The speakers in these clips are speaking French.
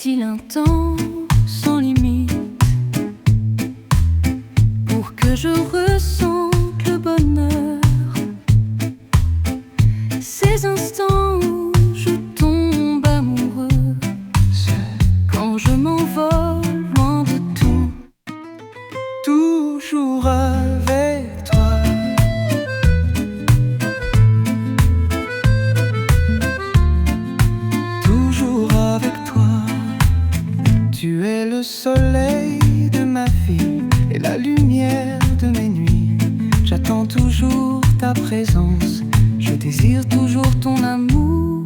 Faut-il un temps sans limite pour que je ressente le bonheur? Ces instants où je tombe amoureux, quand je m'envole loin de tout, toujours avec toi. Toujours avec toi. Tu es le soleil de ma vie et la lumière de mes nuits. J'attends toujours ta présence, je désire toujours ton amour.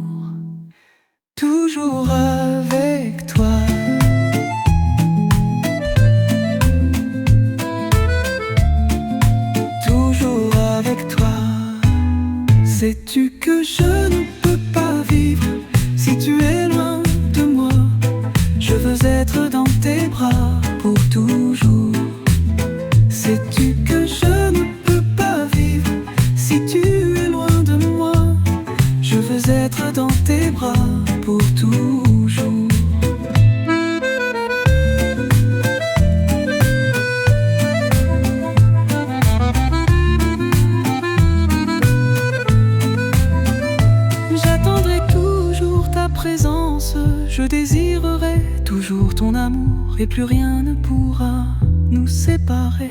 Toujours avec toi. Toujours avec toi. Sais-tu que je ne peux pas vivre si tu es loin de moi? Je veux être dans tes bras pour toujours. Sais-tu que je ne peux pas vivre si tu es loin de moi? Je veux être dans tes bras pour toujours. J'attendrai toujours ta présence, je désirerai toujours ton amour et plus rien ne pourra nous séparer.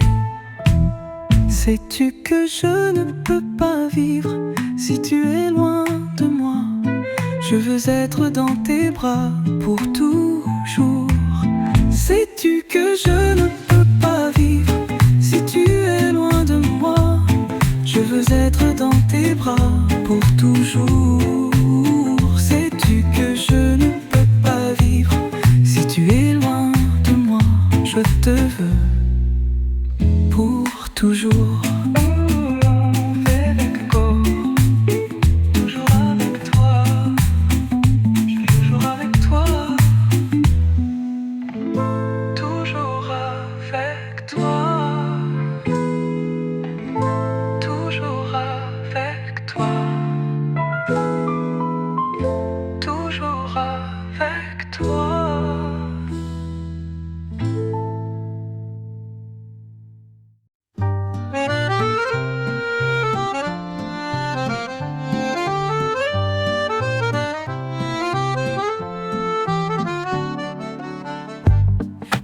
Sais-tu que je ne peux pas vivre si tu es loin de moi? Je veux être dans tes bras pour toujours. Sais-tu que je ne peux pas vivre si tu es loin de moi? Je veux être dans tes bras pour toujours. Sais-tu que je ne peux pas vivre si tu es loin de moi? Je te veux pour toujours. Toujours avec toi. Toujours avec toi. Toujours avec toi. Toujours avec toi. Toujours avec toi.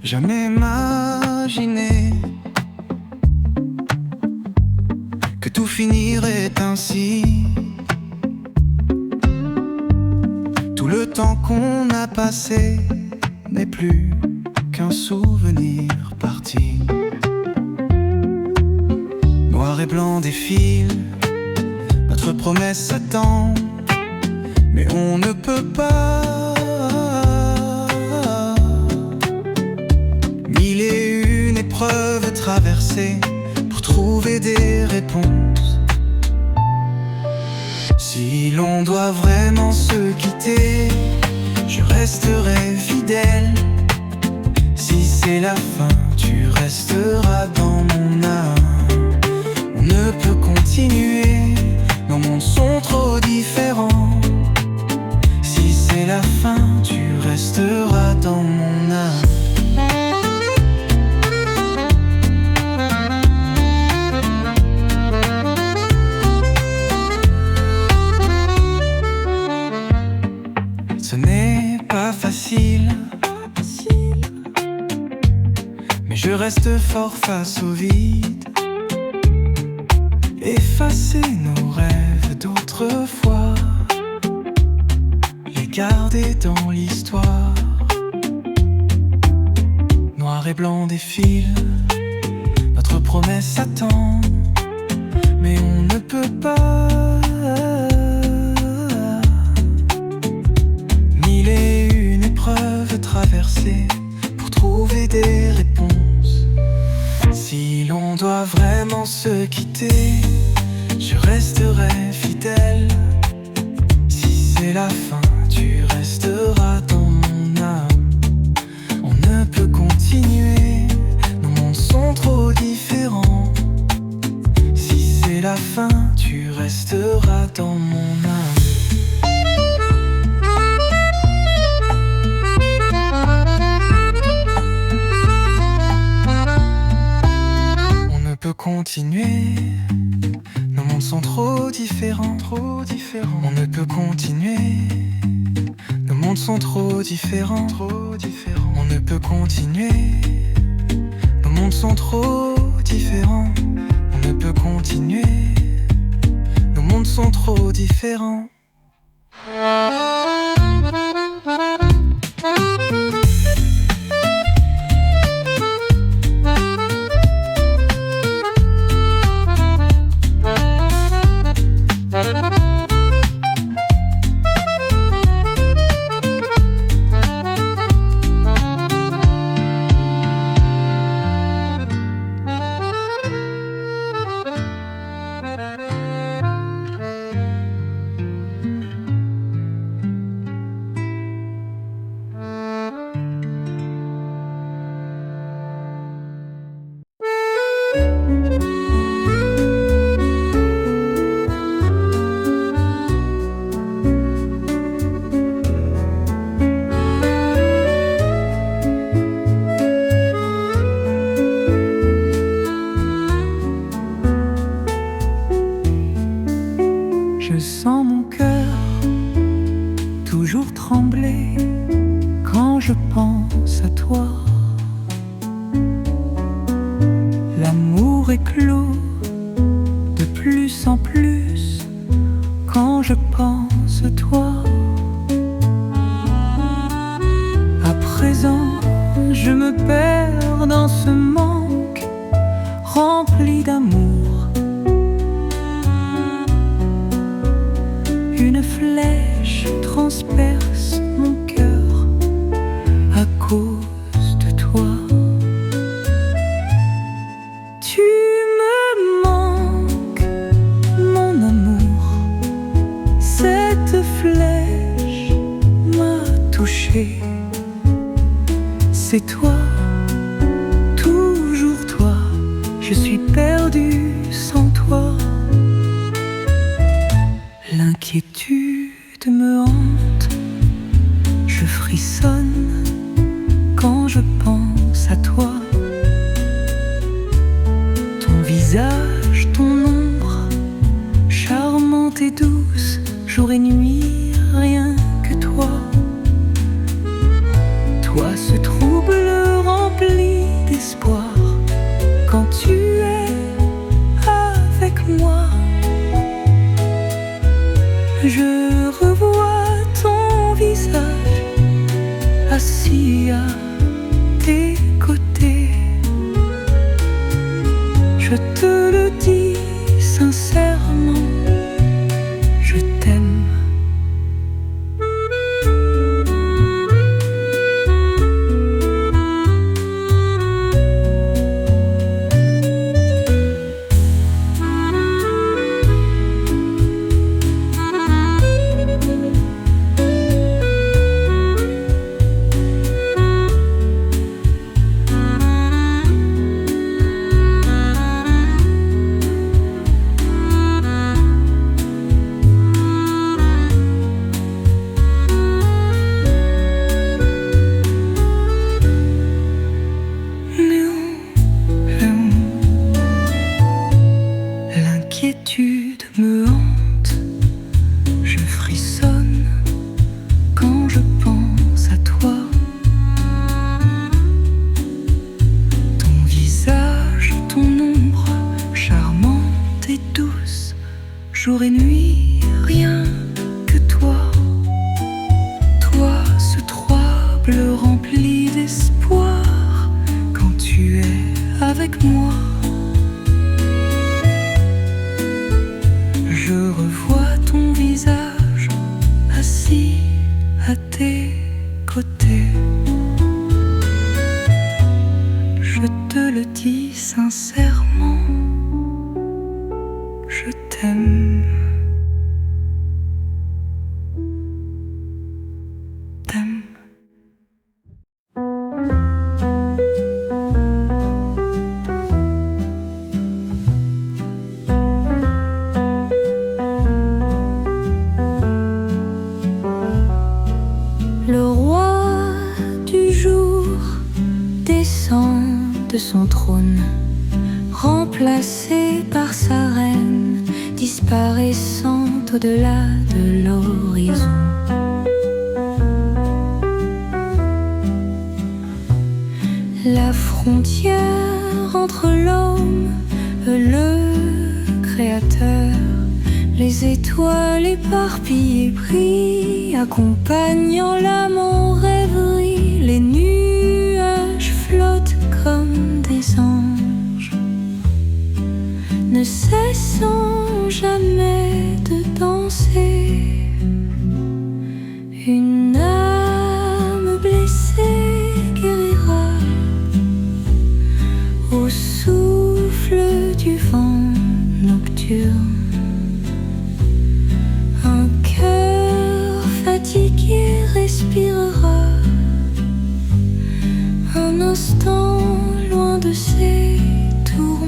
Jamais imaginé que tout finirait ainsi. Tout le temps qu'on a passé n'est plus qu'un souvenir parti. Noir et blanc défile, notre promesse s'attend, mais on ne peut pas. Mille et une épreuves traversées pour trouver des réponses. Si l'on doit vraiment se quitter, je resterai fidèle. Si c'est la fin, tu resteras dans mon âme. On ne peut continuer, nos mondes sont trop différents. Si c'est la fin, tu resteras dans mon âme. Ce n'est pas facile, mais je reste fort face au vide. Effacer nos rêves d'autrefois, les garder dans l'histoire. Noir et blanc défile, notre promesse attend, mais on ne peut pas. Mille et une épreuves traversées pour trouver des réponses. Si l'on doit vraiment se quitter, je resterai fidèle. Si c'est la fin, tu resteras dans mon âme. On ne peut continuer, nos mondes sont trop différents. Si c'est la fin, tu resteras dans mon âme. continuer. Nos mondes sont trop différents, trop différents. On ne peut continuer. Nos mondes sont trop différents, trop différents. On ne peut continuer. Nos mondes sont trop différents. On ne peut continuer. Nos mondes sont trop différents. Je sens mon cœur toujours trembler quand je pense à toi. L'amour éclot de plus en plus quand je pense à toi. À présent, je me perds dans ce manque rempli d'amour. Une flèche transperce mon cœur à cause de toi. Tu me manques, mon amour. Cette flèche m'a touché. C'est toi, toujours toi. Je suis perdu sans toi. L'inquiétude me hante, je frissonne quand je pense à toi. Ton visage, ton ombre, charmante et douce, jour et nuit, rien que toi. Toi, ce trouble rempli d'espoir, quand tu es avec moi. Je revois ton visage assis à tes côtés. Je te le dis sincèrement, je t'aime. L'inquiétude me hante, je frissonne quand je pense à toi. Ton visage, ton ombre, charmante et douce, jour et nuit, rien que toi. Toi, ce trouble rempli d'espoir, quand tu es avec moi. Je revois ton visage assis à tes côtés. Je te le dis sincèrement, je t'aime. T'aime. Le roi du jour descend de son trône, rempli remplacé par sa reine, disparaissant au-delà de l'horizon. La frontière entre l'homme et le créateur, les étoiles éparpillées brillent, accompagnant l'âme en rêverie. Les nuages flottent comme des anges, ne cessant jamais de danser. Une âme blessée guérira au souffle du vent nocturne. Un cœur fatigué respirera un instant loin de ses tourments.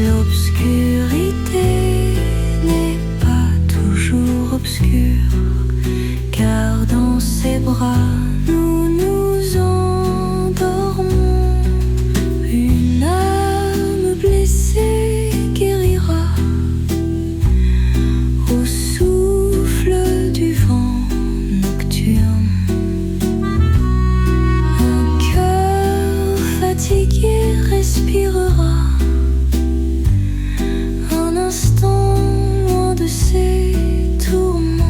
L'obscurité n'est pas toujours obscure, car dans ses bras nous nous endormons. Une âme blessée guérira au souffle du vent nocturne. Un cœur fatigué respirera un instant loin de ses tourments.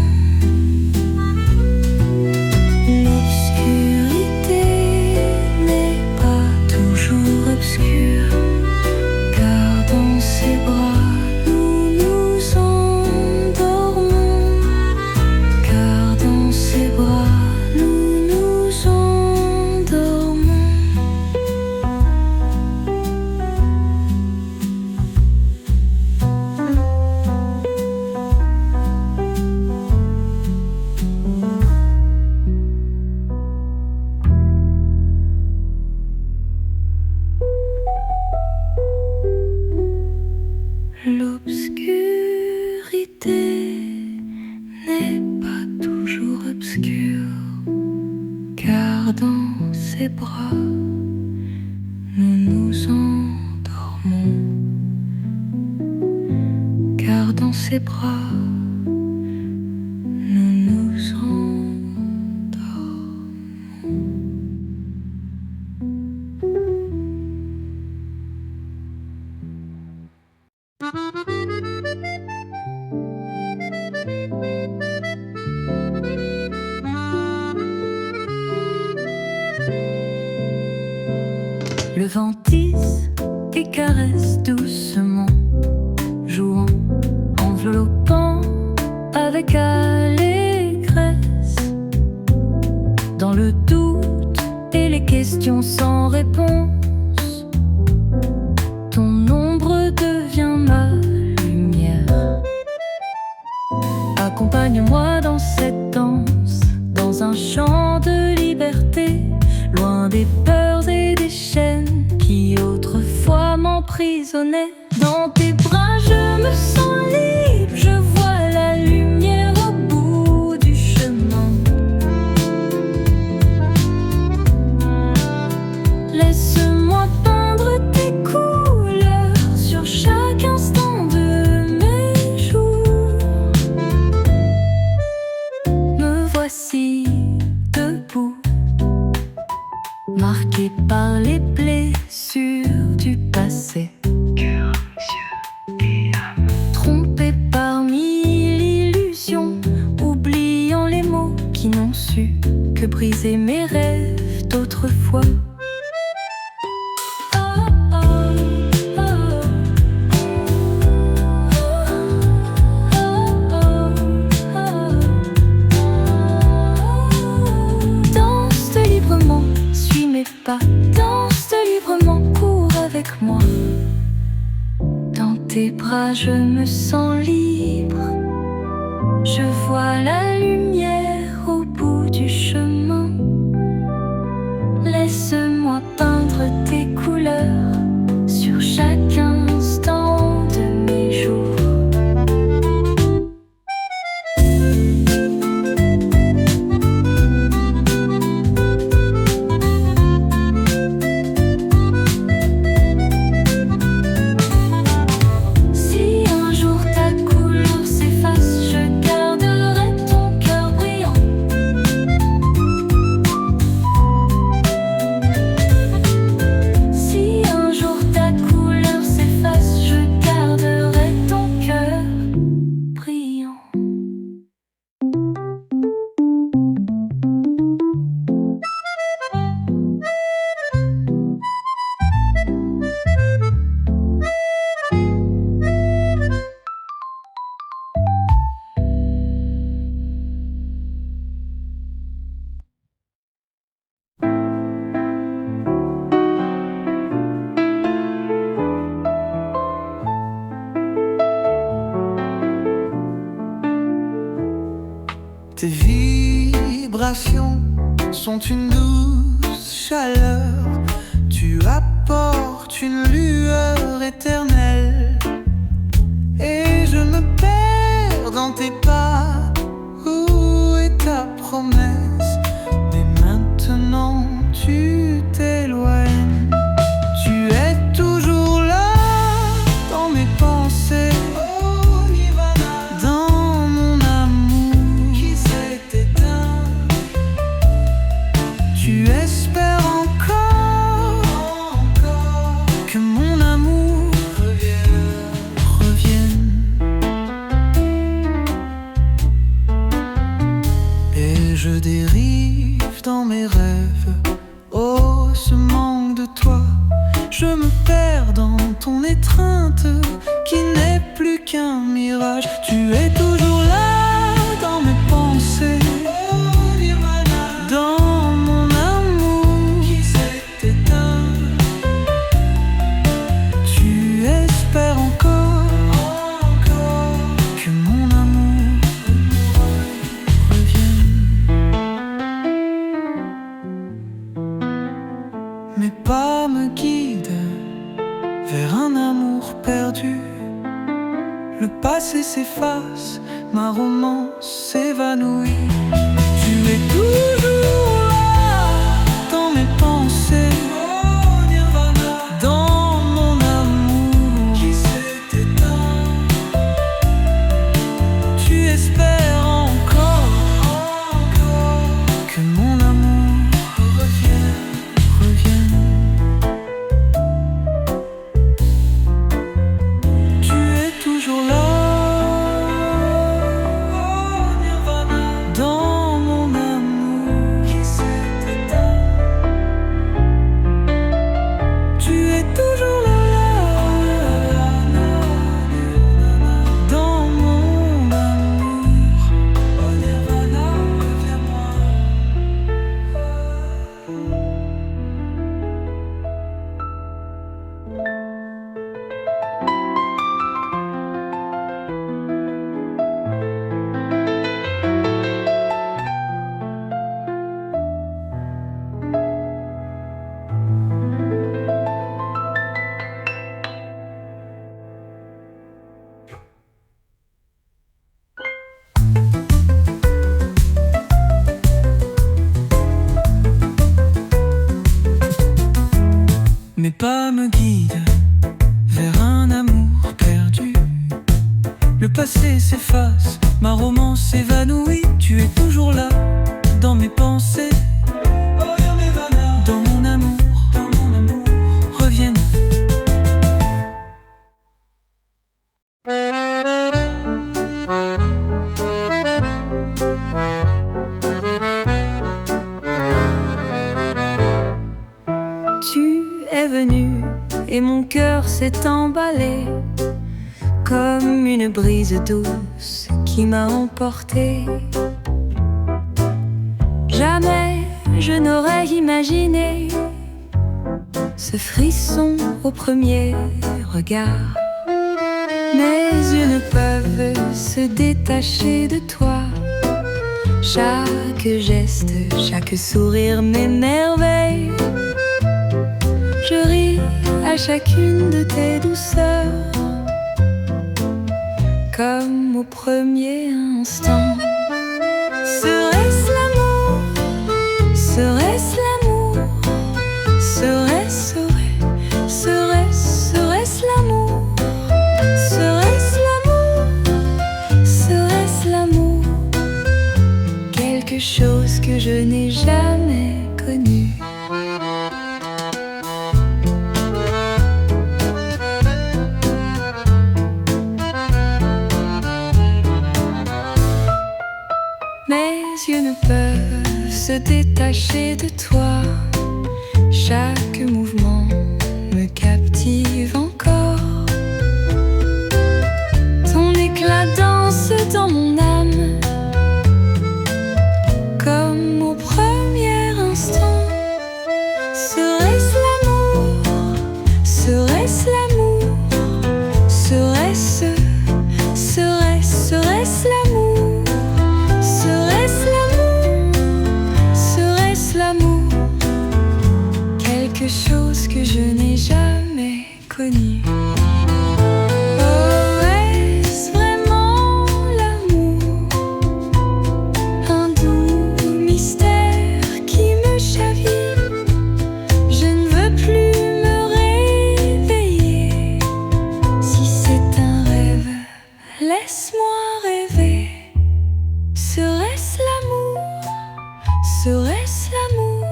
L'obscurité n'est pas toujours obscure, car dans ses bras nous nous endormons. Car dans ses bras nous nous endormons. L'obscurité n'est pas toujours obscure, car dans ses bras nous nous endormons. Car dans ses bras nous nous endormons. Le vent tisse et caresse doucement, jouant, enveloppant avec allégresse. Dans le doute et les questions sans réponse, ton ombre devient ma lumière. Accompagne-moi dans cette danse, dans un chant de liberté, loin des peurs et des chaînes qui autrefois m'emprisonnaient. Dans tes bras je me sens libre, je vois la lumière au bout du chemin. Laisse-moi peindre tes couleurs sur chaque instant de mes jours. Me voici debout, marqué par les blessures du passé. Cœur, yeux et âme, trompé parmi l'illusion, oubliant les mots qui n'ont su que briser mes rêves d'autrefois. Danse librement, suis mes pas, danse librement, cours avec moi. Dans tes bras je me sens libre, je vois la lumière au bout du chemin. Laisse-moi peindre tes couleurs sur chaque instant vibrations sont une douce chaleur. Tu apportes une lueur éternelle et je me perds dans tes pas. Où est ta promesse? Mais maintenant tu t'éloignes. Tu es toujours là dans mes pensées, dans mon amour qui s'est éteint. Tu espères encore que mon amour revienne. Et je dérive dans mes rêves. Oh, ce manque de toi. Je me perds dans ton étreinte qui n'est plus qu'un mirage. Tu es toujours là dans mes pensées, dans mon amour qui s'est éteint. Tu espères encore que mon amour revienne. Mes pas me guident vers un amour perdu. Le passé s'efface, ma romance s'évanouit. Tu es toujours là dans mes pensées, dans mon amour qui s'est éteint. Tu espères encore que mon amour revienne. Tu es toujours là dans mon amour qui s'est éteint. Tu es toujours là dans mon amour. Oh Nirvana, reviens-moi. Mes pas me guident vers un amour perdu. Le passé s'efface, ma romance s'évanouit. Tu es toujours là dans mes pensées, dans mon amour, reviens. Tu es venu et mon cœur s'est emballé comme une brise douce qui m'a emporté. Jamais je n'aurais imaginé ce frisson au premier regard. Mes yeux ne peuvent se détacher de toi. Chaque geste, chaque sourire m'émerveille. Je ris à chacune de tes douceurs, comme au premier instant. Serait-ce l'amour? Serait-ce l'amour? Serait-ce l'amour? Serait-ce l'amour? Serait-ce l'amour? Quelque chose que je n'ai jamais connu. Mes yeux ne peuvent se détacher de toi. Chaque mouvement me captive encore. Ton éclat danse dans mon âme, comme au premier instant. Serait-ce l'amour? Serait-ce l'amour? Serait-ce l'amour? Serait-ce l'amour? inconnue. Oh, est-ce vraiment l'amour? Un doux mystère qui me chavire. Je ne veux plus me réveiller. Si c'est un rêve, laisse-moi rêver. Serait-ce l'amour? Serait-ce l'amour?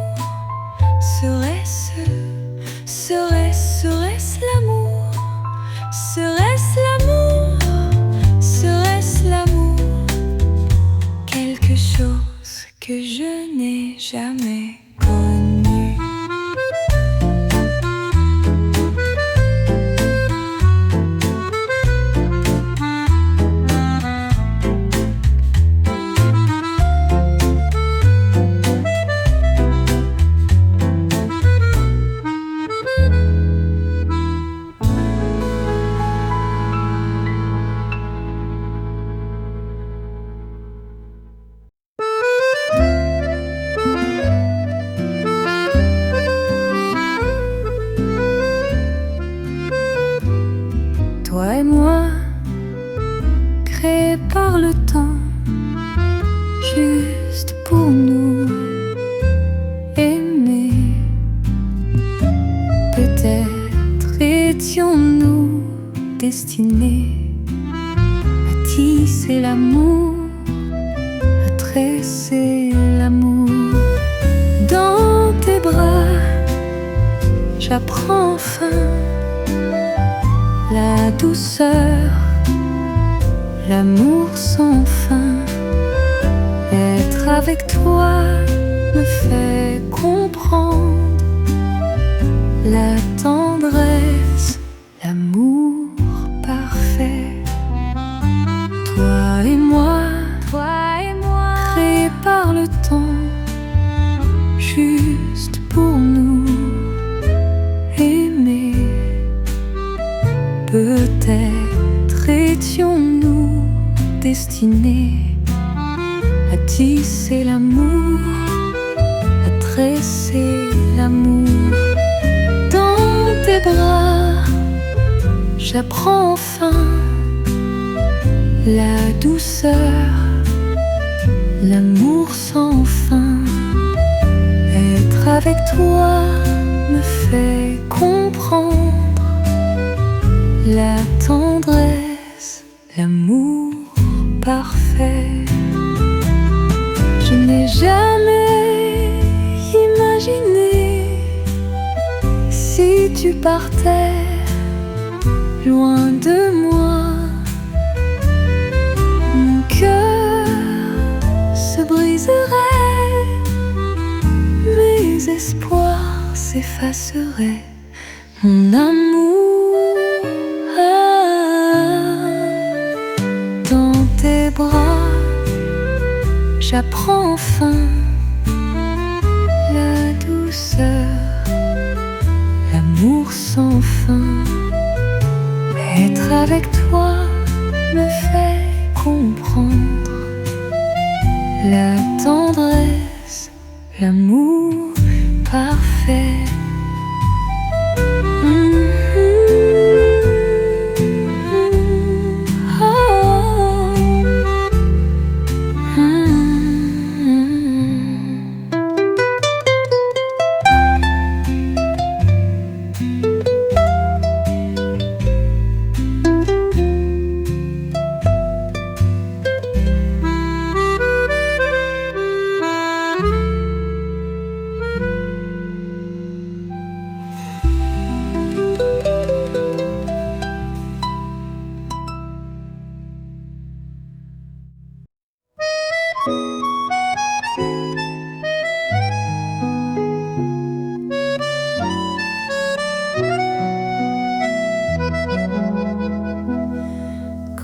Serait-ce l'amour? Serait-ce l'amour? Serait-ce l'amour? Quelque chose que je n'ai jamais connu. Toi et moi, créés par le temps, juste pour nous aimer. Peut-être étions-nous destinés à tisser l'amour, à tresser l'amour. Dans tes bras, j'apprends enfin la douceur, l'amour sans fin. Être avec toi me fait comprendre la tendresse, l'amour parfait. Toi et moi, créés par le temps, juste pour nous aimer. Peut-être étions-nous destinés à tisser l'amour, à tresser l'amour. Dans tes bras, j'apprends enfin la douceur, l'amour sans fin. Être avec toi me fait comprendre la tendresse, l'amour parfait. Je n'ai jamais imaginé si tu partais loin de moi. Mon cœur se briserait, mes espoirs s'effaceraient. Mon amour, dans tes bras, j'apprends enfin la douceur, l'amour sans fin. Être avec toi me fait comprendre la tendresse, l'amour parfait.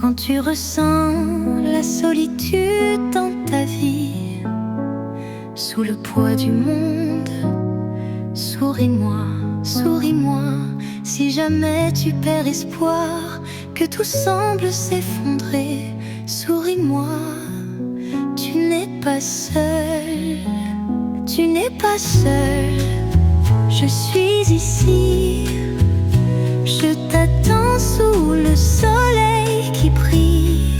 Quand tu ressens la solitude dans ta vie, sous le poids du monde, souris-moi, souris-moi. Si jamais tu perds espoir, que tout semble s'effondrer, souris-moi. Tu n'es pas seul, tu n'es pas seul. Je suis ici, Je t'attends sous le soleil qui brille.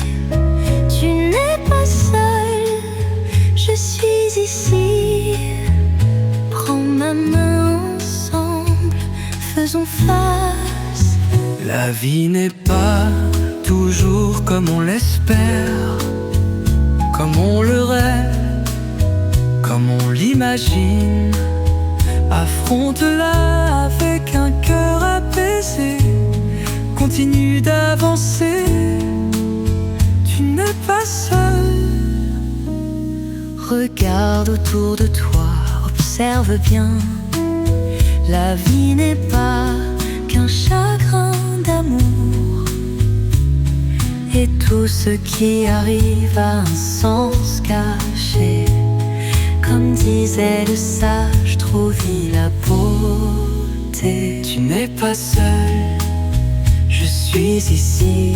Tu n'es pas seul, je suis ici. Prends ma main, ensemble, faisons face. La vie n'est pas toujours comme on l'espère, comme on le rêve, comme on l'imagine. Affronte-la avec un cœur apaisé. Continue d'avancer, tu n'es pas seul. Regarde autour de toi, observe bien. La vie n'est pas qu'un chagrin d'amour. Et tout ce qui arrive a un sens caché. Comme disait le sage, trouve la beauté. Tu n'es pas seul, je suis ici.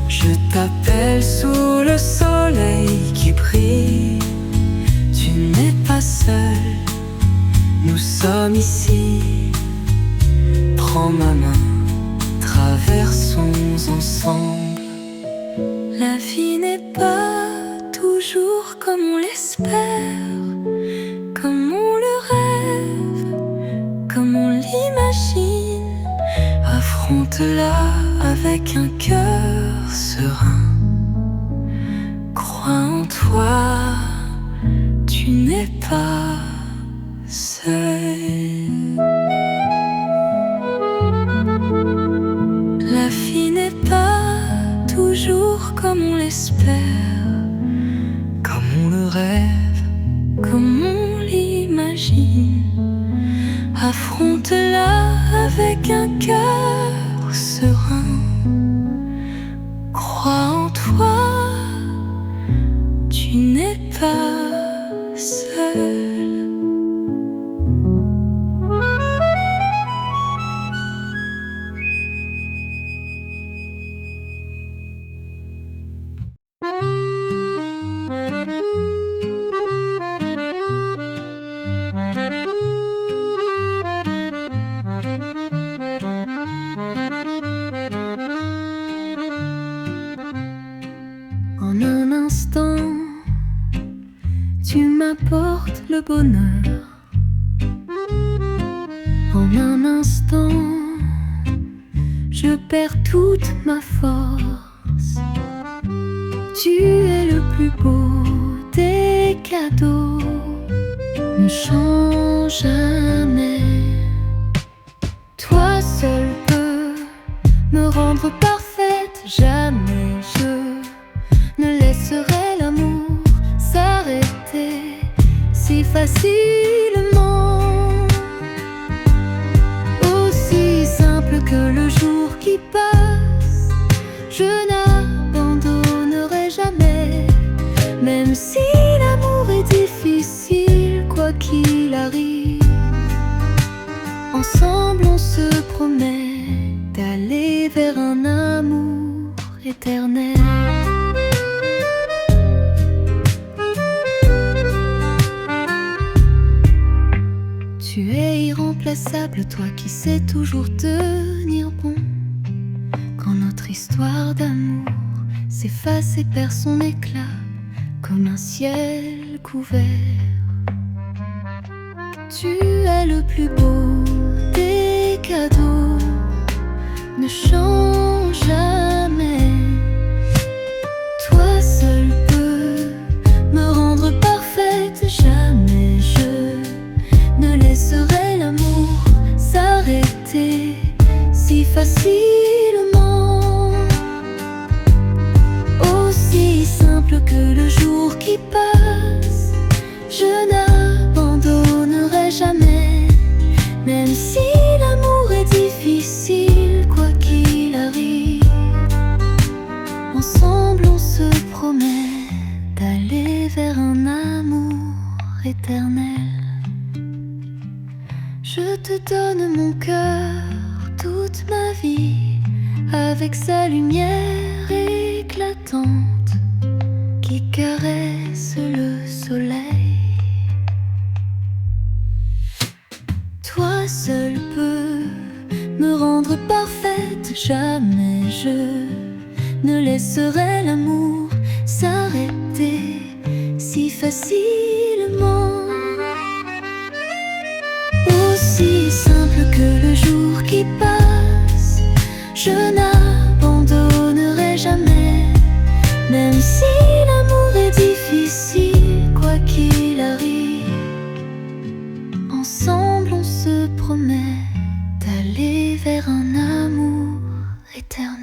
Je t'appelle sous le soleil qui brille. Tu n'es pas seul, nous sommes ici. Prends ma main, traversons ensemble. La vie n'est pas toujours comme on l'espère, comme on le rêve, comme on l'imagine. Affronte-la avec un cœur serein. Crois en toi, tu n'es pas seul. La vie n'est pas toujours comme on l'espère, comme on le rêve, comme on l'imagine. Affronte-la avec un cœur serein. Crois en toi, tu n'es pas seul. En un instant, tu m'apportes le bonheur. En un instant, je perds toute ma force. Tu es le plus beau des cadeaux, ne change jamais. Toi seul peux me rendre parfaite, jamais je ne laisserai l'amour s'arrêter si facilement. Aussi simple que le jour qui passe, je n'abandonnerai jamais. Même si l'amour est difficile, quoi qu'il arrive, ensemble on se promet d'aller vers un amour éternel. Tu es irremplaçable, toi qui sais toujours tenir bon. Quand notre histoire d'amour s'efface et perd son éclat, comme un ciel couvert. Tu es le plus beau des cadeaux, ne change jamais. Toi seul peux me rendre parfaite, jamais je ne laisserai l'amour s'arrêter si facilement. Aussi simple que le jour qui passe, je n'abandonnerai jamais. Même si l'amour est difficile, quoi qu'il arrive, ensemble on se promet d'aller vers un amour éternel. Je te donne mon cœur, toute ma vie, avec sa lumière éclatante qui caresse le soleil. Toi seul peux me rendre parfaite. Jamais je ne laisserai l'amour s'arrêter si facilement. Aussi simple que le jour qui passe, je n'abandonnerai jamais. Même si l'amour est difficile, quoi qu'il arrive, ensemble on se promet d'aller vers un amour éternel.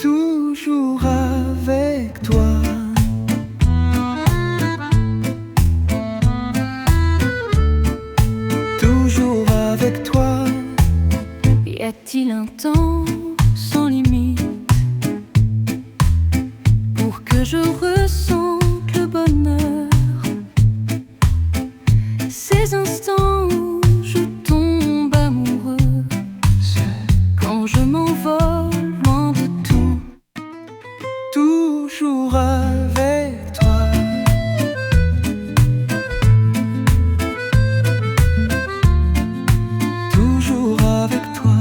Toujours avec toi, toujours avec toi. Y a-t-il un temps sans limite pour que je ressente le bonheur? Ces instants où je tombe amoureux, quand je m'envole loin de tout. Toujours avec toi, toujours avec toi.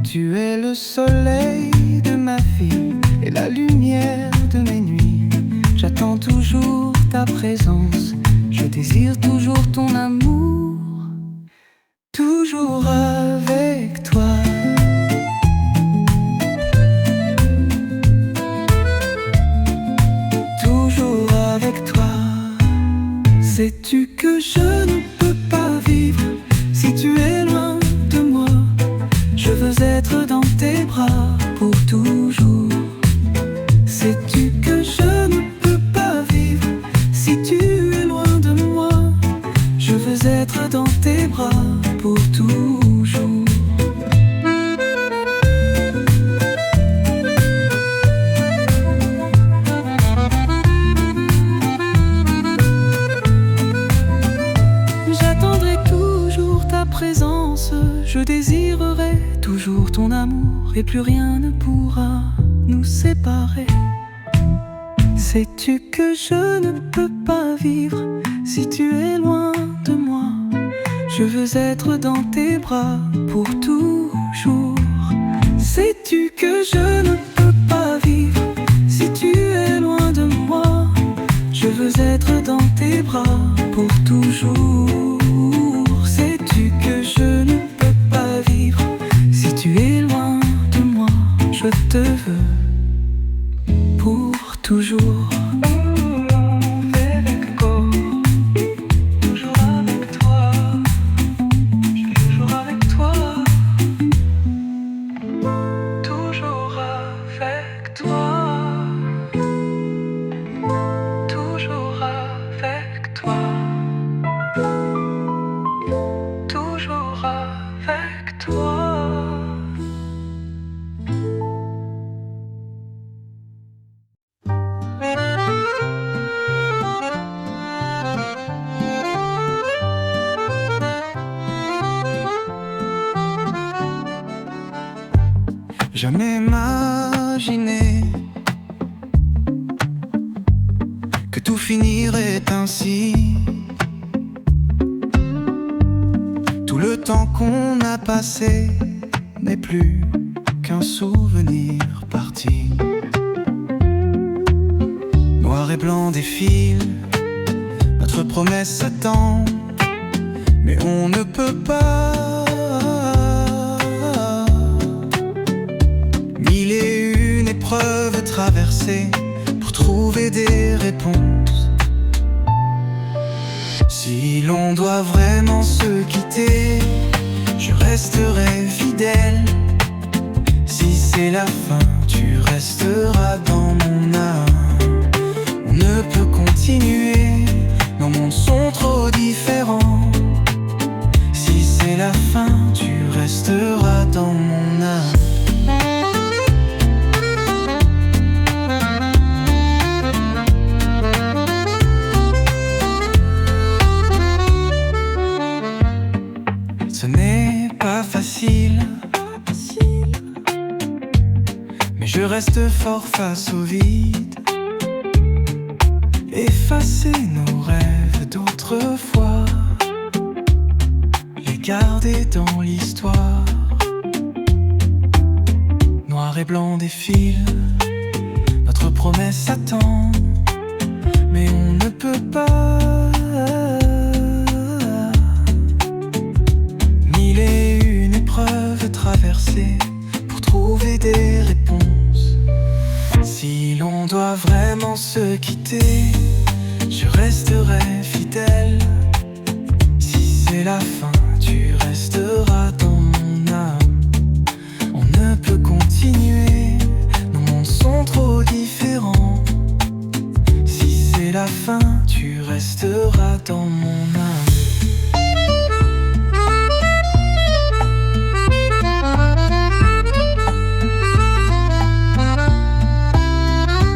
Tu es le soleil de ma vie et la lumière de mes nuits. J'attends toujours ta présence, je désire toujours ton amour. Toujours avec toi. Sais-tu que je ne peux pas vivre si tu es loin de moi? Je veux être dans tes bras pour toujours. Sais-tu que je ne peux pas vivre si tu es loin de moi? Je veux être dans tes bras pour toujours. Présence, je désirerai toujours ton amour et plus rien ne pourra nous séparer. Sais-tu que je ne peux pas vivre si tu es loin de moi? Je veux être dans tes bras pour toujours. Sais-tu que je ne peux pas vivre si tu es loin de moi? Je veux être dans tes bras pour toujours. Sais-tu que je ne peux pas vivre si tu es loin de moi? Je te veux pour toujours. Toujours avec toi, je suis toujours avec toi. Toujours avec toi. Toujours avec toi. Toujours avec toi. Jamais imaginé que tout finirait ainsi. Tout le temps qu'on a passé n'est plus qu'un souvenir parti. Noir et blanc défile, notre promesse s'attend, mais on ne peut pas. Mille et une épreuves traversées pour trouver des réponses. Si l'on doit vraiment se quitter, je resterai fidèle. Si c'est la fin, tu resteras dans mon âme. On ne peut continuer, nos mondes sont trop différents. Si c'est la fin, tu resteras dans mon âme. Ce n'est pas facile, mais je reste fort face au vide. Effacer nos rêves d'autrefois, les garder dans l'histoire. Noir et blanc défile, notre promesse attend, mais on ne peut pas. Mille et une épreuves traversées pour trouver des réponses. Si l'on doit vraiment se quitter, je resterai fidèle. Si c'est la fin, tu resteras dans mon âme. On ne peut continuer, nos mondes sont trop différents. Si c'est la fin, tu resteras dans mon âme.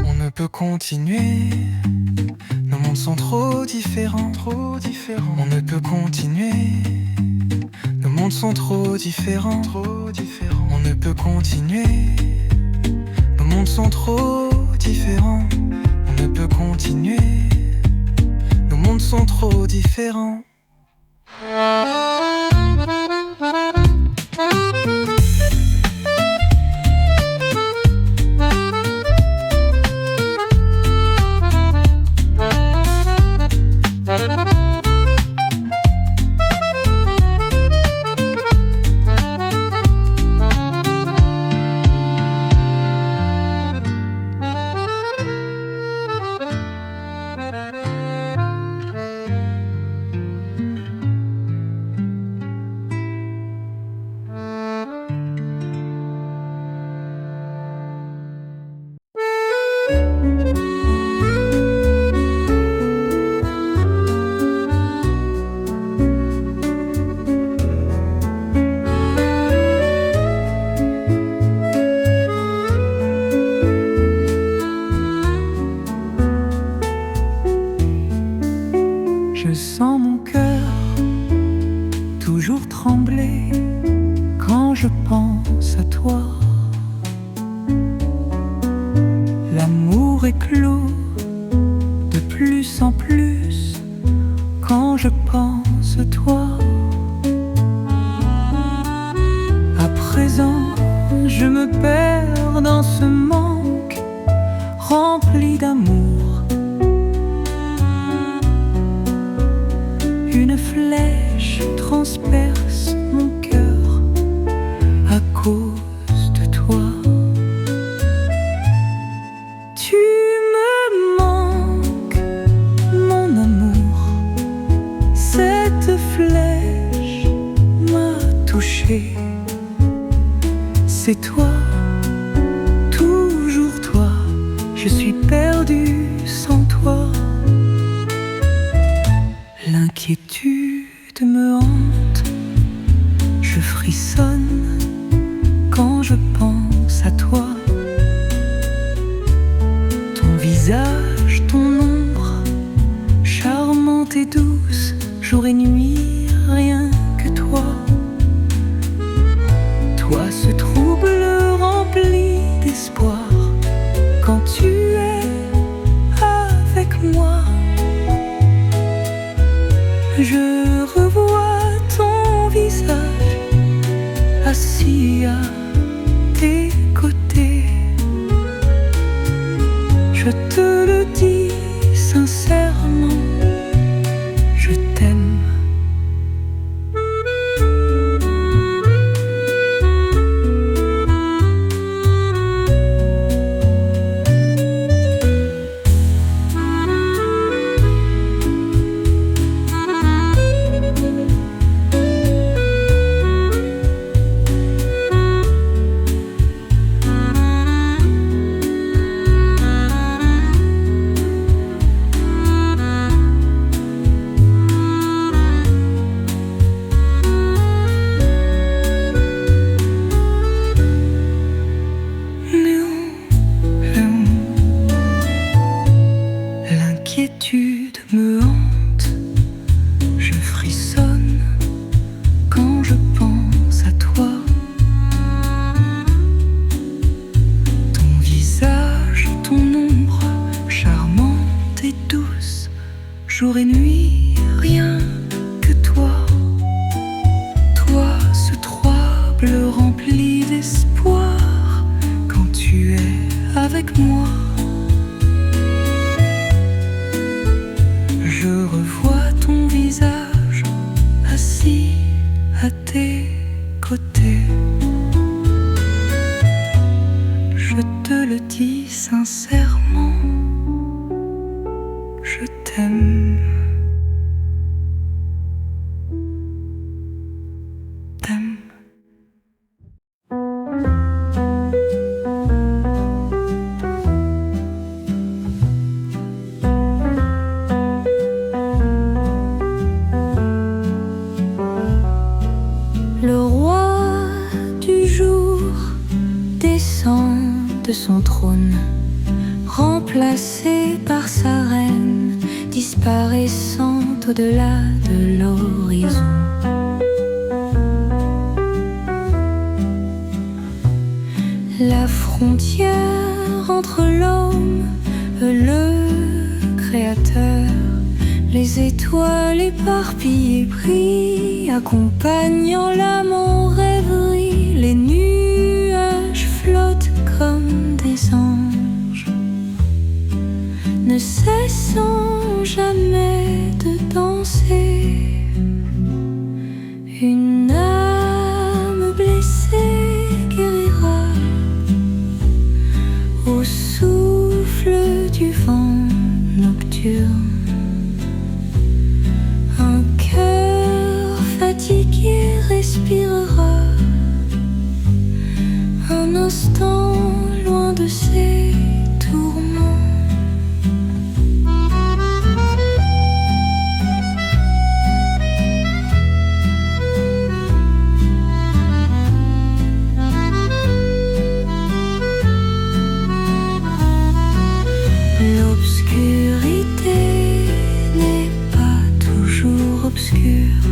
On ne peut continuer, nos mondes sont trop différents, trop différents. On ne peut continuer, nos mondes sont trop différents, trop différents. On ne peut continuer, nos mondes sont trop différents. On ne peut continuer, nos mondes sont trop différents. Je sens mon cœur toujours trembler quand je pense à toi. L'amour éclot de plus en plus quand je pense à toi. À présent, je me perds dans ce manque rempli d'amour. Une flèche transperce mon cœur à cause de toi. Tu me manques, mon amour. Cette flèche m'a touché. C'est toi, toujours toi. Je suis perdu sans toi. L'inquiétude me hante, je frissonne quand je pense à toi. Ton visage, ton ombre, charmante et douce, jour et nuit, rien que toi. Toi, ce trouble rempli d'espoir, quand tu es avec moi. Je revois ton visage assis à tes côtés. Je te le dis sincèrement, je t'aime. bleu rempli d'espoir quand tu es avec moi. Je revois ton visage assis à tes côtés. Je te le dis sincèrement, je t'aime. T'aime. Le roi du jour descend de son trône, remplacé par sa reine, disparaissant au-delà de l'horizon. La frontière entre l'homme et le Créateur, les étoiles éparpillées brillent, accompagnant l'âme en rêverie. Les nuages flottent comme des anges, ne cessant jamais de danser. Une âme blessée guérira au souffle du vent nocturne. Un cœur fatigué respirera un instant loin de ses tourments. L'obscurité n'est pas toujours obscure,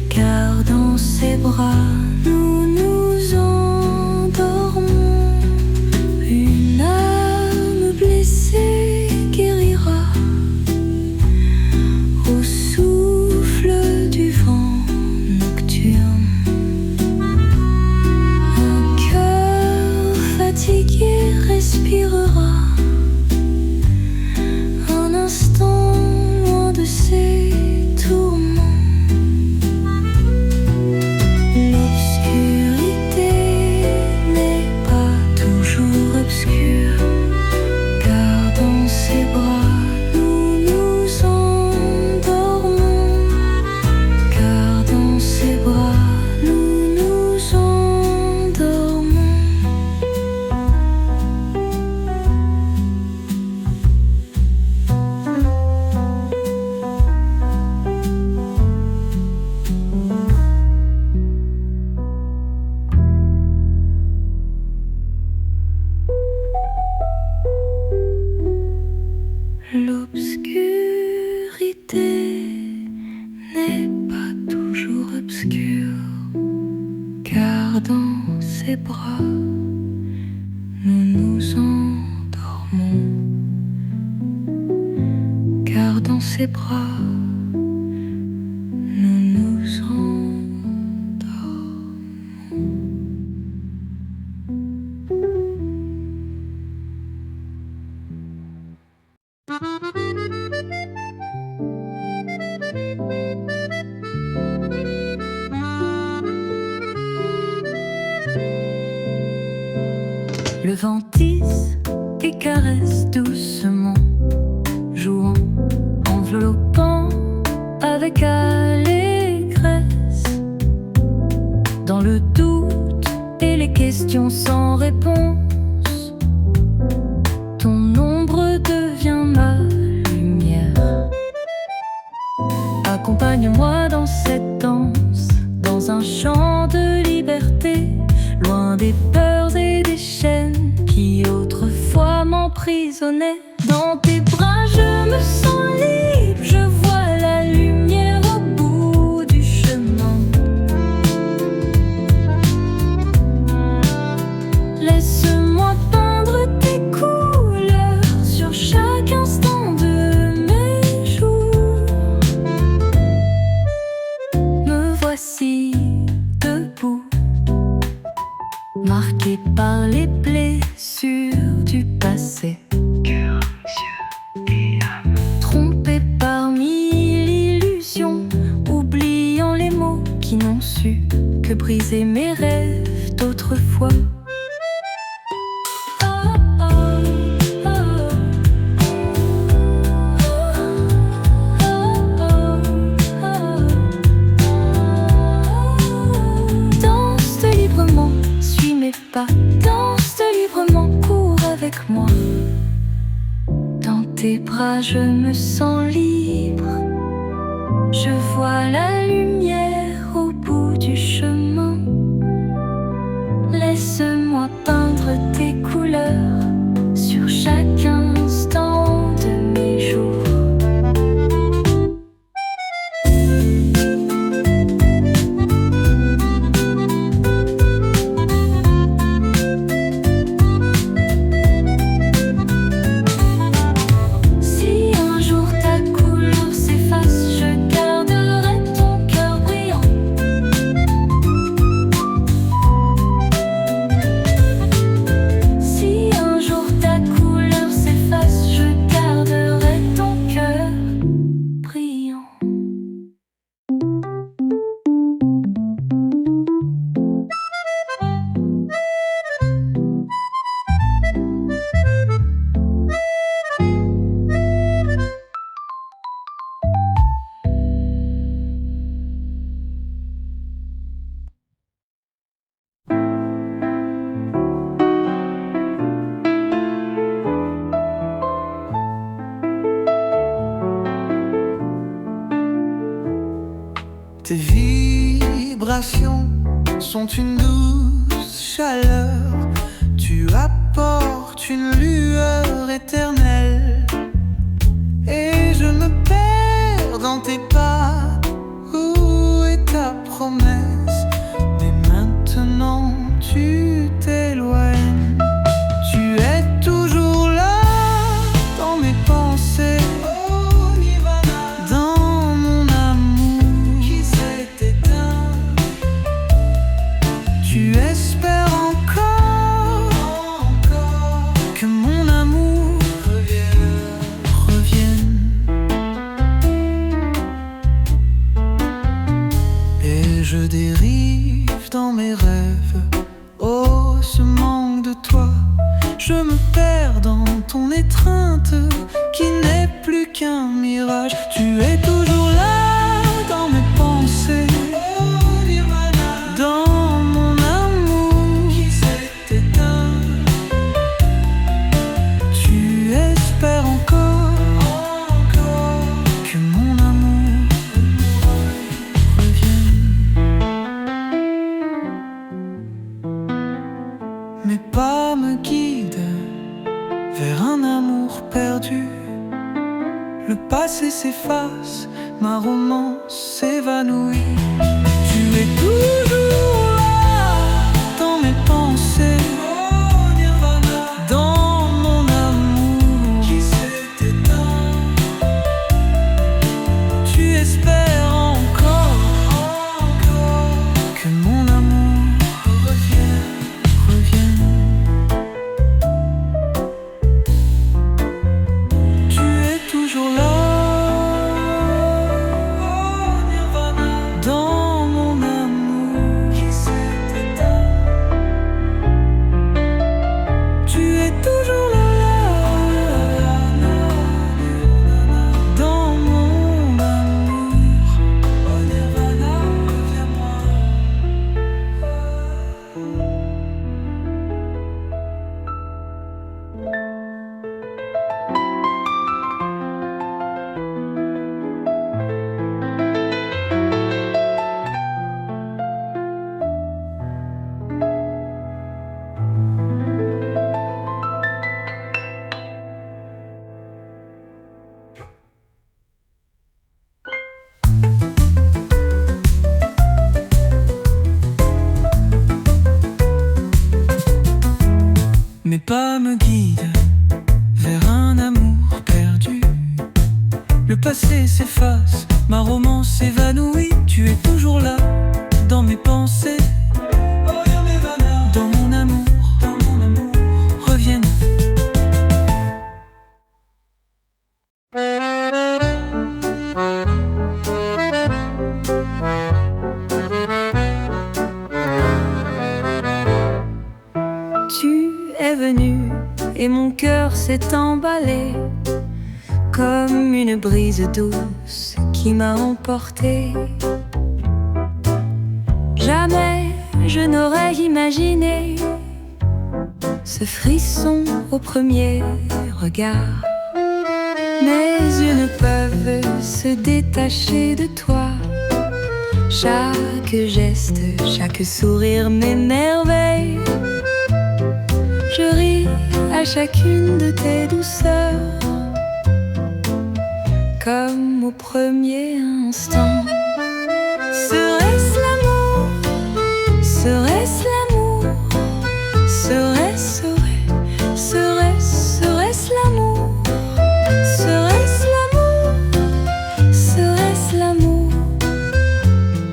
car dans ses bras nous nous endormons. Une âme blessée guérira au souffle du vent nocturne. Un cœur fatigué respirera un instant loin de ses tourments. L'obscurité n'est pas toujours obscure, car dans ses bras nous nous endormons. Car dans ses bras nous nous endormons. L'obscurité n'est pas toujours obscure, car dans ses bras nous nous endormons. Car dans ses bras nous nous endormons. Le vent tisse et caresse doucement, jouant, enveloppant avec allégresse. Dans le doute et les questions sans réponse, ton ombre devient ma lumière. Accompagne-moi dans cette danse, dans un chant de liberté, loin des peurs et des chaînes qui autrefois m'emprisonnaient. Dans tes bras je me sens libre, je vois la lumière au bout du chemin. Laisse-moi peindre tes couleurs sur chaque instant de mes jours. Me voici debout marqué par les blessures du passé. Cœur, yeux et âme. Trompé par mille illusions, oubliant les mots qui n'ont su que briser mes rêves d'autrefois. Danse librement, suis mes pas. Danse librement, cours avec moi. Dans tes bras je me sens libre. Je vois la lumière au bout du chemin. Laisse-moi peindre tes couleurs sur chaque instant de mes jours. Si un jour ta couleur s'efface, je garderai ton cœur brillant. Si un jour ta couleur s'efface, je garderai ton cœur brillant. Tes vibrations sont une douce chaleur. Tu apportes une lueur éternelle. Et je me perds dans tes pas. Où est ta promesse? Mais maintenant tu t'éloignes. Tu es toujours là dans mes pensées. Oh Nirvana, dans mon amour qui s'est éteint. Tu espères encore que mon amour revienne. Et je dérive dans mes rêves. Oh, ce manque de toi. Je me perds dans ton étreinte qui n'est plus qu'un mirage. Tu es toujours là dans mes pensées. Oh Nirvana, dans mon amour qui s'est éteint. Tu espères encore que mon amour revienne. Mes pas me guident vers un amour perdu. Le passé s'efface, ma romance s'évanouit. Tu es toujours là dans mes pensées. Oh Nirvana, dans mon amour qui s'est éteint. Tu espères encore que mon amour revienne. Tu es toujours là. Oh Nirvana, dans mon amour qui s'est éteint. Tu es toujours là, dans mon amour. Oh Nirvana, reviens-moi. Mes pas me guident vers un amour perdu. Le passé s'efface, ma romance s'évanouit. Tu es toujours là dans mes pensées, dans mon amour. est venu et mon cœur s'est emballé comme une brise douce qui m'a emporté. Jamais je n'aurais imaginé ce frisson au premier regard. Mes yeux ne peuvent se détacher de toi. Chaque geste, chaque sourire m'émerveille. Je ris à chacune de tes douceurs, comme au premier instant. Serait-ce l'amour? Serait-ce l'amour? Serait-ce l'amour? Serait-ce l'amour? Serait-ce l'amour?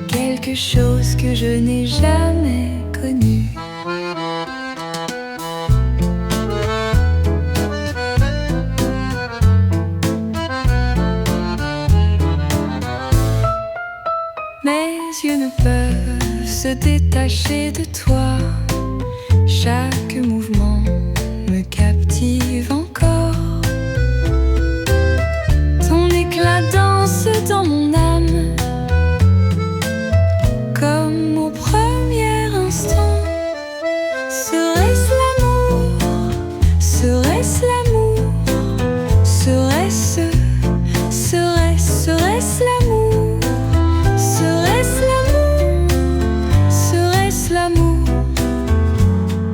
Quelque chose que je n'ai jamais connu. Mes yeux ne peuvent se détacher de toi. Chaque mouvement me captive encore. Ton éclat danse dans mon âme comme au premier instant. Serait-ce l'amour? Serait-ce l'amour? Serait-ce l'amour? Serait-ce l'amour? Serait-ce l'amour?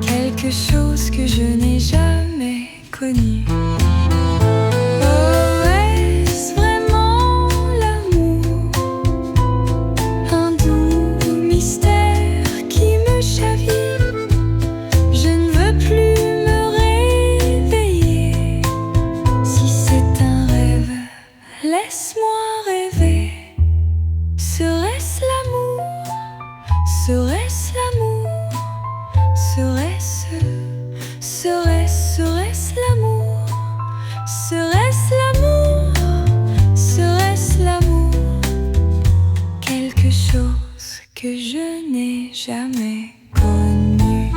Quelque chose que je n'ai jamais connu. Oh, est-ce vraiment l'amour? Un doux mystère qui me chavire. Je ne veux plus me réveiller. Si c'est un rêve, laisse-moi rêver. Serait-ce l'amour? Serait-ce l'amour? Serait-ce l'amour? Serait-ce l'amour? Serait-ce l'amour? Quelque chose que je n'ai jamais connu.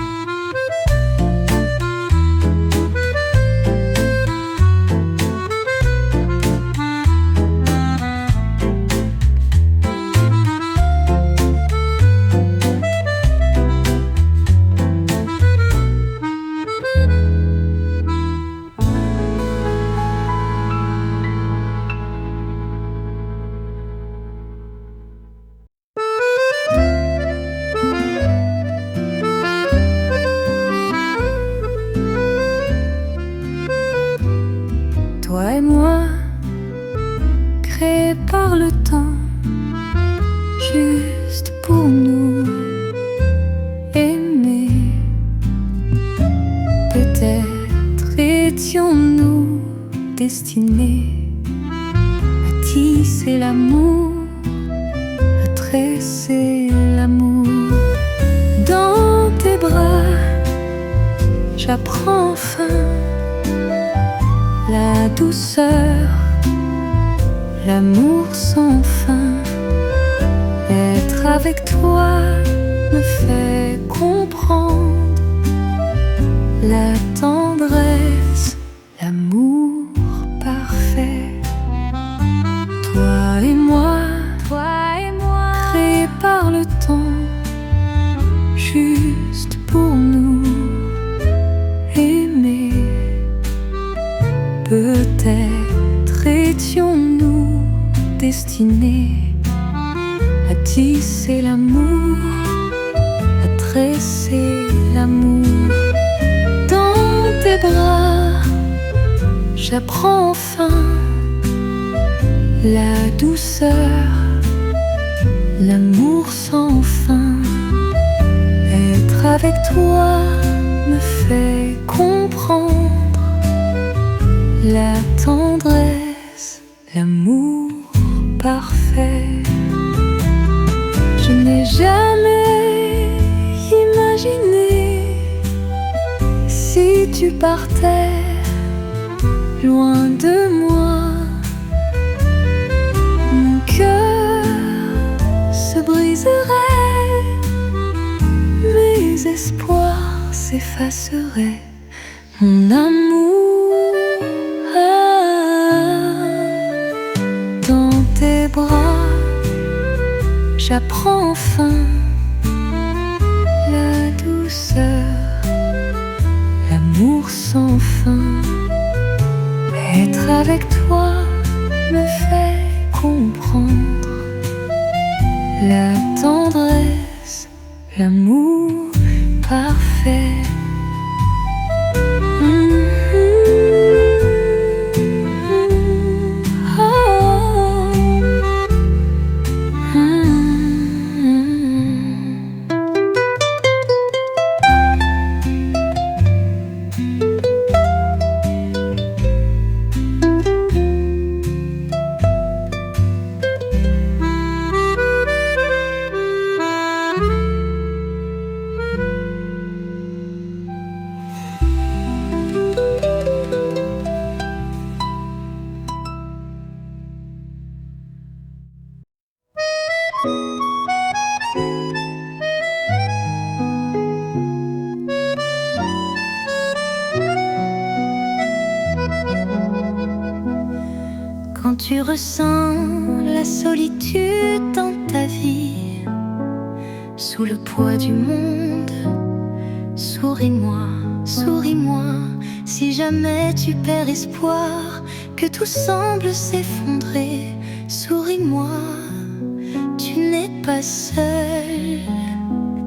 Toi et moi, créés par le temps, juste pour nous aimer. Peut-être étions-nous destinés à tisser l'amour, à tresser l'amour. Dans tes bras, j'apprends enfin la douceur, l'amour sans fin. Être avec toi me fait comprendre la tendresse, l'amour parfait. Toi et moi, créés par le temps, juste pour nous aimer. Peut-être étions-nous destinés à tisser l'amour, à tresser l'amour. Dans tes bras, j'apprends enfin la douceur, l'amour sans fin. Être avec toi me fait comprendre la tendresse, l'amour parfait. Je n'ai jamais imaginé si tu partais loin de moi. Mon cœur se briserait, mes espoirs s'effaceraient. Mon amour, dans tes bras, j'apprends enfin la douceur, l'amour sans fin. Être avec toi me fait comprendre la tendresse, l'amour parfait. Quand tu ressens la solitude dans ta vie, sous le poids du monde, souris-moi, souris-moi. Si jamais tu perds espoir, que tout semble s'effondrer, souris-moi. Tu n'es pas seul,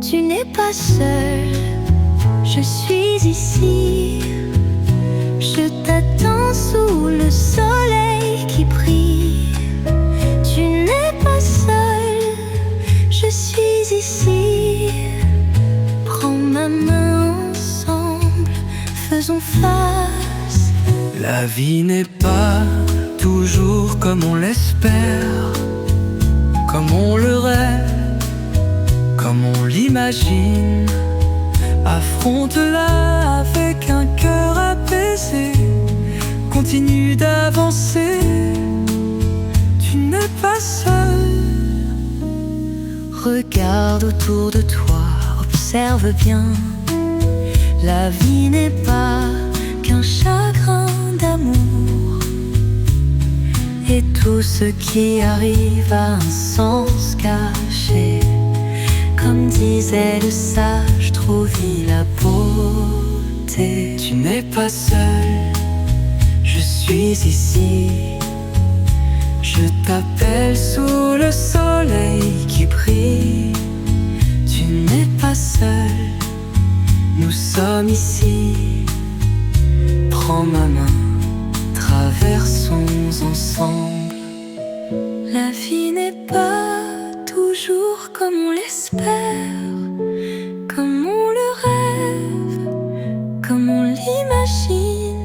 tu n'es pas seul. Je suis ici, je t'attends sous le soleil qui brille. Tu n'es pas seul, je suis ici. Prends ma main ensemble, faisons face. La vie n'est pas toujours comme on l'espère, comme on le rêve, comme on l'imagine. Affronte-la avec un cœur apaisé, continue d'avancer, tu n'es pas seul. Regarde autour de toi, observe bien. La vie n'est pas qu'un chagrin d'amour, et tout ce qui arrive a un sens caché. Comme disait le sage, trouve la beauté. Tu n'es pas seul, je suis ici. Je t'appelle sous le soleil qui brille. Tu n'es pas seul, nous sommes ici. Prends ma main, traversons ensemble. La vie n'est pas toujours comme on l'espère, comme on le rêve, comme on l'imagine.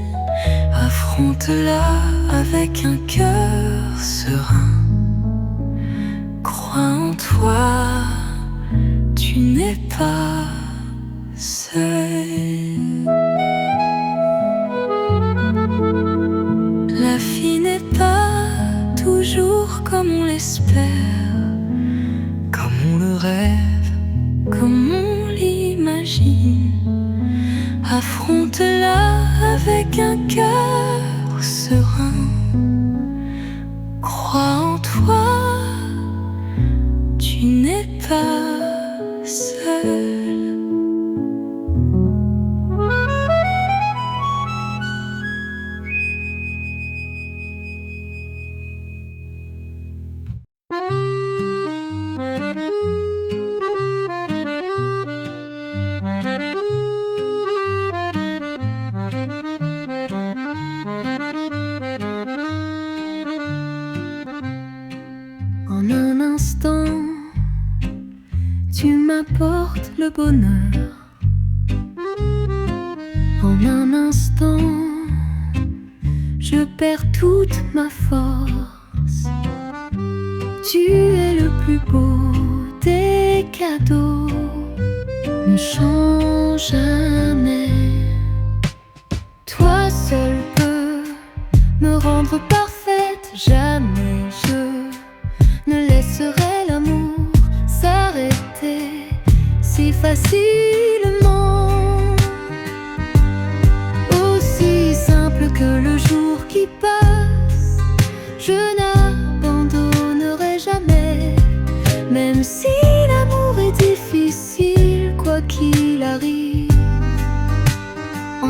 Affronte-la avec un cœur serein. Crois en toi, tu n'es pas seul. La vie n'est pas toujours comme on l'espère, comme on le rêve, comme on l'imagine. Affronte-la avec un cœur serein. Crois en toi, tu n'es pas seul. En un instant, tu m'apportes le bonheur. En un instant, je perds toute ma force. Tu es le plus beau des cadeaux, ne change jamais. Toi seul peux me rendre parfaite, jamais je ne laisserai l'amour s'arrêter si facilement.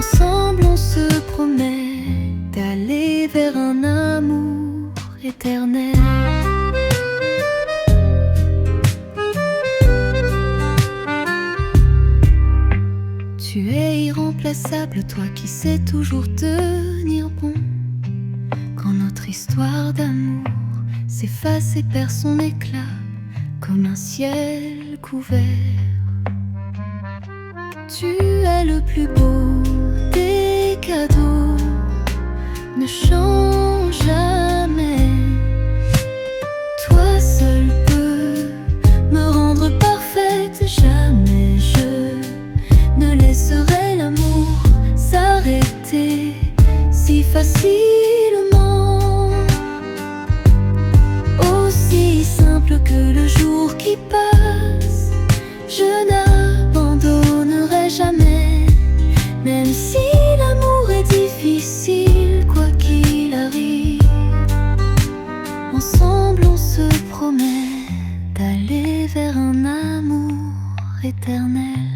Ensemble on se promet d'aller vers un amour éternel. Tu es irremplaçable, toi qui sais toujours tenir bon. Quand notre histoire d'amour s'efface et perd son éclat comme un ciel couvert, tu es le plus beau des cadeaux, ne change jamais. Toi seul peux me rendre parfaite, jamais je ne laisserai l'amour s'arrêter si facilement. Aussi simple que le jour qui passe, je n'abandonnerai jamais. Même si l'amour est difficile, quoi qu'il arrive, ensemble on se promet d'aller vers un amour éternel.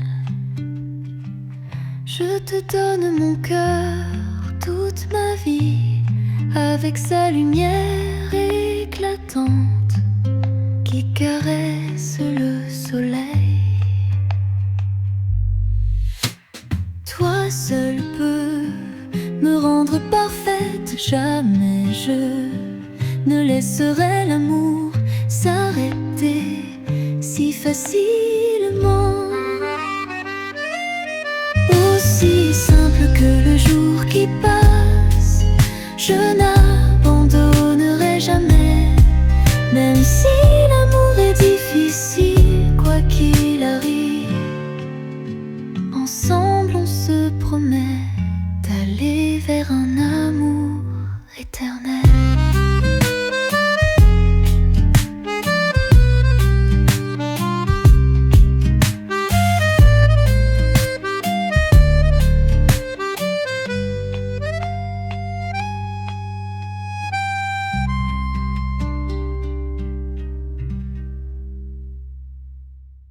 Je te donne mon cœur, toute ma vie, avec sa lumière éclatante qui caresse le soleil. Toi seul peux me rendre parfaite, jamais je ne laisserai l'amour s'arrêter si facilement. Aussi simple que le jour qui passe, je n'abandonnerai jamais. Même si l'amour est difficile, quoi qu'il arrive, ensemble on se promet d'aller vers un amour éternel.